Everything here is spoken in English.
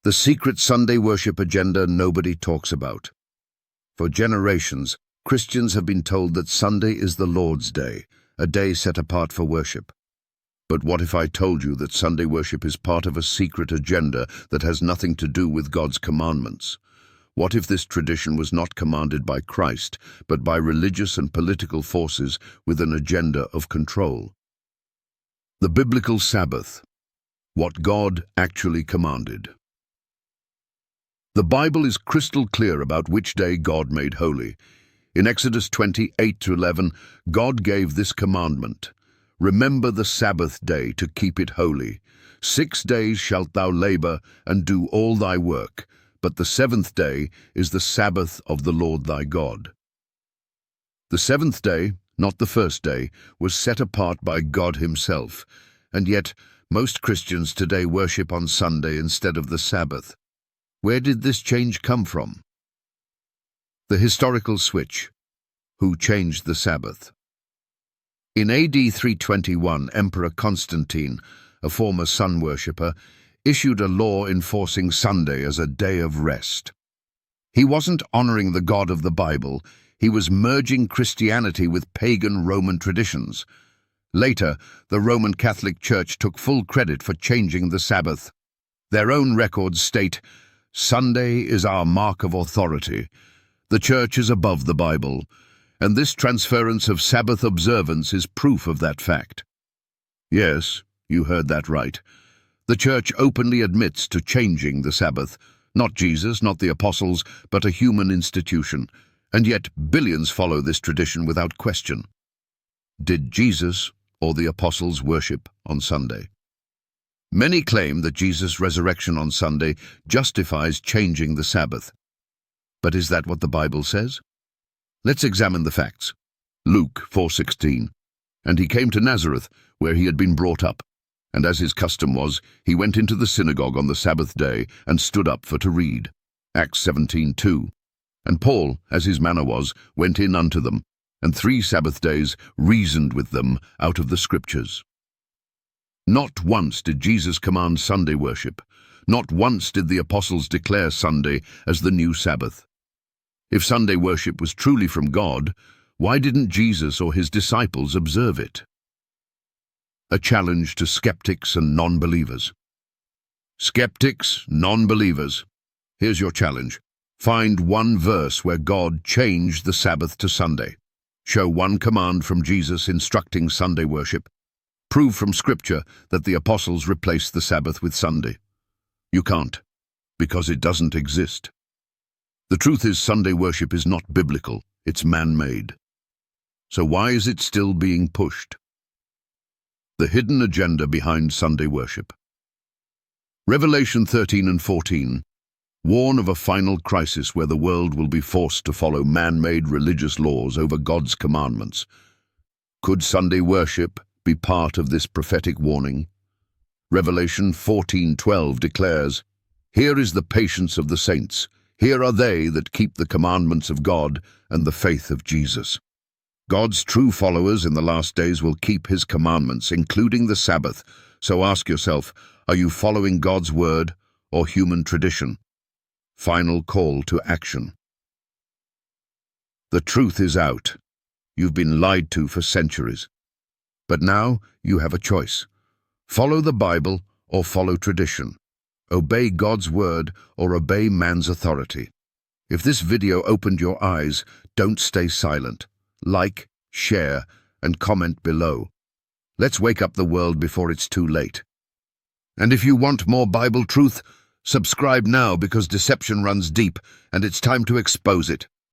The secret Sunday worship agenda nobody talks about. For generations, Christians have been told that Sunday is the Lord's Day, a day set apart for worship. But what if I told you that Sunday worship is part of a secret agenda that has nothing to do with God's commandments? What if this tradition was not commanded by Christ, but by religious and political forces with an agenda of control? The biblical Sabbath. What God actually commanded. The Bible is crystal clear about which day God made holy. In Exodus 20:8-11, God gave this commandment: "Remember the Sabbath day to keep it holy. 6 days shalt thou labor and do all thy work, but the seventh day is the Sabbath of the Lord thy God." The seventh day, not the first day, was set apart by God himself, and yet most Christians today worship on Sunday instead of the Sabbath. Where did this change come from? The historical switch. Who changed the Sabbath? In AD 321, Emperor Constantine, a former sun worshipper, issued a law enforcing Sunday as a day of rest. He wasn't honoring the God of the Bible, he was merging Christianity with pagan Roman traditions. Later, the Roman Catholic Church took full credit for changing the Sabbath. Their own records state, "Sunday is our mark of authority. The Church is above the Bible," and this transference of Sabbath observance is proof of that fact. Yes, you heard that right. The Church openly admits to changing the Sabbath, not Jesus, not the apostles, but a human institution, and yet billions follow this tradition without question. Did Jesus or the apostles worship on Sunday? Many claim that Jesus' resurrection on Sunday justifies changing the Sabbath. But is that what the Bible says? Let's examine the facts. Luke 4:16. "And he came to Nazareth, where he had been brought up. And as his custom was, he went into the synagogue on the Sabbath day, and stood up for to read." Acts 17:2. "And Paul, as his manner was, went in unto them, and 3 Sabbath days reasoned with them out of the Scriptures." Not once did Jesus command Sunday worship. Not once did the apostles declare Sunday as the new Sabbath. If Sunday worship was truly from God, why didn't Jesus or his disciples observe it? A challenge to skeptics and non-believers. Skeptics, non-believers, here's your challenge. Find one verse where God changed the Sabbath to Sunday. Show one command from Jesus instructing Sunday worship. Prove from Scripture that the apostles replaced the Sabbath with Sunday. You can't, because it doesn't exist. The truth is, Sunday worship is not biblical, it's man-made. So why is it still being pushed? The hidden agenda behind Sunday worship. Revelation 13 and 14 warn of a final crisis where the world will be forced to follow man-made religious laws over God's commandments. Could Sunday worship be part of this prophetic warning? Revelation 14:12 declares, "Here is the patience of the saints. Here are they that keep the commandments of God and the faith of Jesus." God's true followers in the last days will keep his commandments, including the Sabbath. So ask yourself, are you following God's word or human tradition? Final call to action. The truth is out. You've been lied to for centuries. But now you have a choice. Follow the Bible or follow tradition. Obey God's word or obey man's authority. If this video opened your eyes, don't stay silent. Like, share, and comment below. Let's wake up the world before it's too late. And if you want more Bible truth, subscribe now, because deception runs deep and it's time to expose it.